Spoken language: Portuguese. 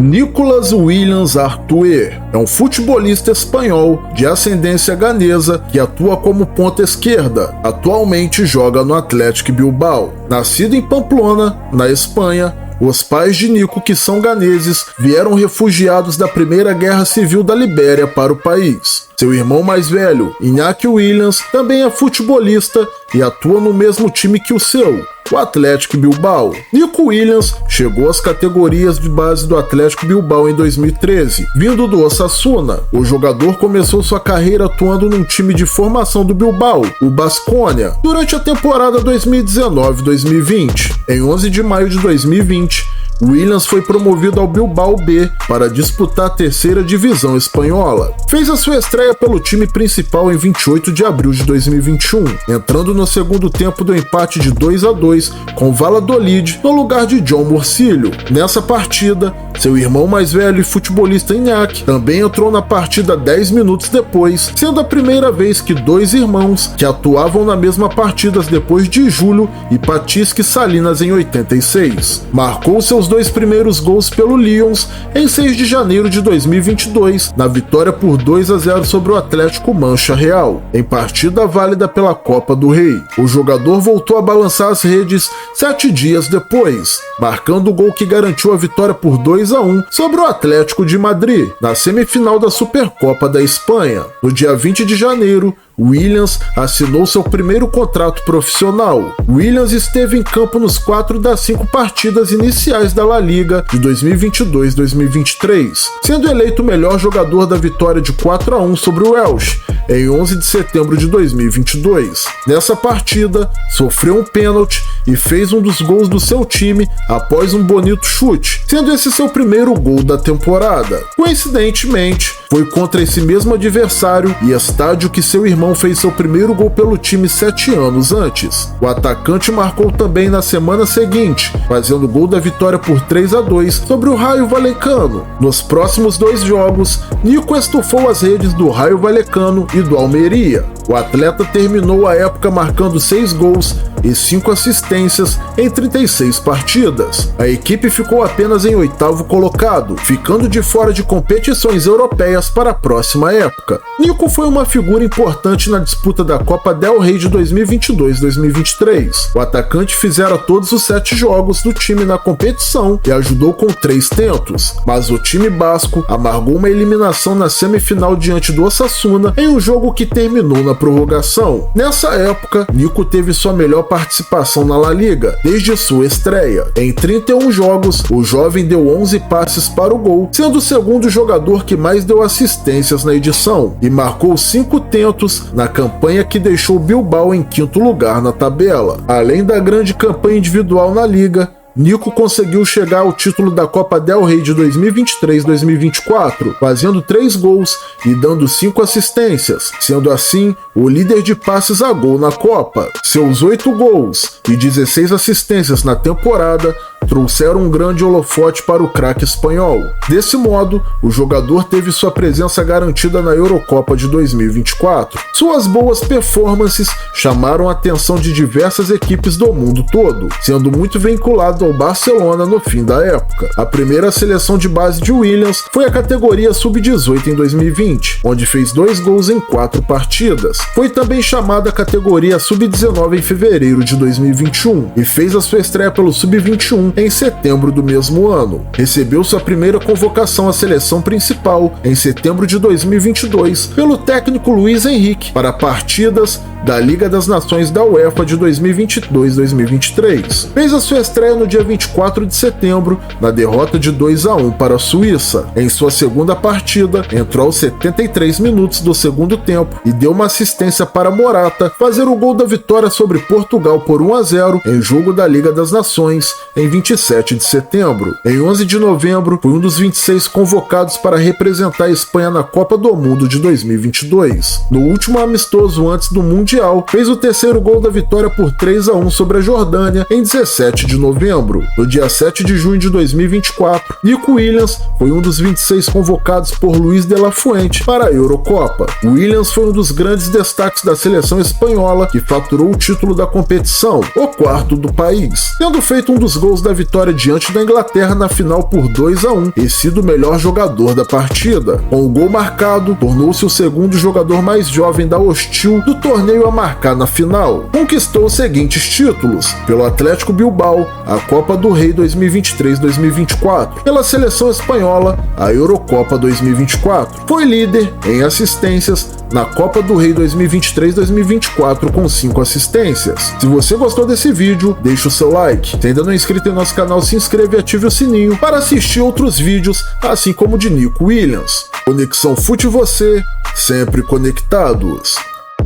Nicolas Williams Artué é um futebolista espanhol de ascendência ganesa que atua como ponta esquerda. Atualmente joga no Athletic Bilbao. Nascido em Pamplona, na Espanha, os pais de Nico, que são ganeses, vieram refugiados da Primeira Guerra Civil da Libéria para o país. Seu irmão mais velho, Iñaki Williams, também é futebolista e atua no mesmo time que o seu, o Athletic Bilbao. Nico Williams chegou às categorias de base do Athletic Bilbao em 2013, vindo do Osasuna. O jogador começou sua carreira atuando num time de formação do Bilbao, o Baskonia, durante a temporada 2019-2020. Em 11 de maio de 2020, Williams foi promovido ao Bilbao B para disputar a terceira divisão espanhola. Fez a sua estreia pelo time principal em 28 de abril de 2021, entrando no segundo tempo do empate de 2-2 com Valladolid no lugar de John Morcillo. Nessa partida, seu irmão mais velho e futebolista Iñaki também entrou na partida 10 minutos depois, sendo a primeira vez que dois irmãos que atuavam na mesma partida depois de Júlio e Patisque Salinas em 86. Marcou seus dois primeiros gols pelo Lions em 6 de janeiro de 2022, na vitória por 2-0 sobre o Atlético Mancha Real, em partida válida pela Copa do Rei. O jogador voltou a balançar as redes 7 dias depois, marcando o gol que garantiu a vitória por 2-1 sobre o Atlético de Madrid, na semifinal da Supercopa da Espanha. No dia 20 de janeiro, Williams assinou seu primeiro contrato profissional. Williams esteve em campo nos 4 das 5 partidas iniciais da La Liga de 2022-2023, sendo eleito o melhor jogador da vitória de 4-1 sobre o Elche, em 11 de setembro de 2022. Nessa partida, sofreu um pênalti e fez um dos gols do seu time após um bonito chute, sendo esse seu primeiro gol da temporada. Coincidentemente, foi contra esse mesmo adversário e estádio que seu irmão fez seu primeiro gol pelo time 7 anos antes. O atacante marcou também na semana seguinte, fazendo o gol da vitória por 3-2 sobre o Rayo Vallecano. Nos próximos 2 jogos, Nico estufou as redes do Rayo Vallecano e do Almeria. O atleta terminou a época marcando 6 gols e 5 assistências em 36 partidas. A equipe ficou apenas em 8º colocado, ficando de fora de competições europeias para a próxima época. Nico foi uma figura importante na disputa da Copa del Rey de 2022-2023. O atacante fizera todos os 7 jogos do time na competição e ajudou com 3 tentos, mas o time basco amargou uma eliminação na semifinal diante do Osasuna em um jogo que terminou na prorrogação. Nessa época, Nico teve sua melhor participação na La Liga desde sua estreia. Em 31 jogos, o jovem deu 11 passes para o gol, sendo o segundo jogador que mais deu assistências na edição, e marcou 5 tentos na campanha que deixou Bilbao em 5º lugar na tabela. Além da grande campanha individual na Liga, Nico conseguiu chegar ao título da Copa del Rey de 2023-2024, fazendo 3 gols e dando 5 assistências, sendo assim o líder de passes a gol na Copa. Seus 8 gols e 16 assistências na temporada trouxeram um grande holofote para o craque espanhol. Desse modo, o jogador teve sua presença garantida na Eurocopa de 2024. Suas boas performances chamaram a atenção de diversas equipes do mundo todo, sendo muito vinculado ao Barcelona no fim da época. A primeira seleção de base de Williams foi a categoria Sub-18 em 2020, onde fez 2 gols em 4 partidas. Foi também chamada a categoria Sub-19 em fevereiro de 2021 e fez a sua estreia pelo Sub-21 em setembro do mesmo ano. Recebeu sua primeira convocação à seleção principal em setembro de 2022 pelo técnico Luiz Henrique para partidas da Liga das Nações da UEFA de 2022-2023. Fez a sua estreia no dia 24 de setembro, na derrota de 2-1 para a Suíça. Em sua segunda partida, entrou aos 73 minutos do segundo tempo e deu uma assistência para Morata fazer o gol da vitória sobre Portugal por 1-0 em jogo da Liga das Nações em 27 de setembro. Em 11 de novembro, foi um dos 26 convocados para representar a Espanha na Copa do Mundo de 2022. No último amistoso antes do Mundial Mundial, fez o terceiro gol da vitória por 3-1 sobre a Jordânia em 17 de novembro. No dia 7 de junho de 2024, Nico Williams foi um dos 26 convocados por Luis de la Fuente para a Eurocopa. Williams foi um dos grandes destaques da seleção espanhola, que faturou o título da competição, o quarto do país, tendo feito um dos gols da vitória diante da Inglaterra na final por 2-1 e sido o melhor jogador da partida. Com o gol marcado, tornou-se o segundo jogador mais jovem da hostil do torneio a marcar na final. Conquistou os seguintes títulos: pelo Atlético Bilbao, a Copa do Rei 2023-2024, pela seleção espanhola, a Eurocopa 2024. Foi líder em assistências na Copa do Rei 2023-2024 com 5 assistências. Se você gostou desse vídeo, deixa o seu like. Se ainda não é inscrito em nosso canal, se inscreva e ative o sininho para assistir outros vídeos, assim como o de Nico Williams. Conexão Fute você, sempre conectados.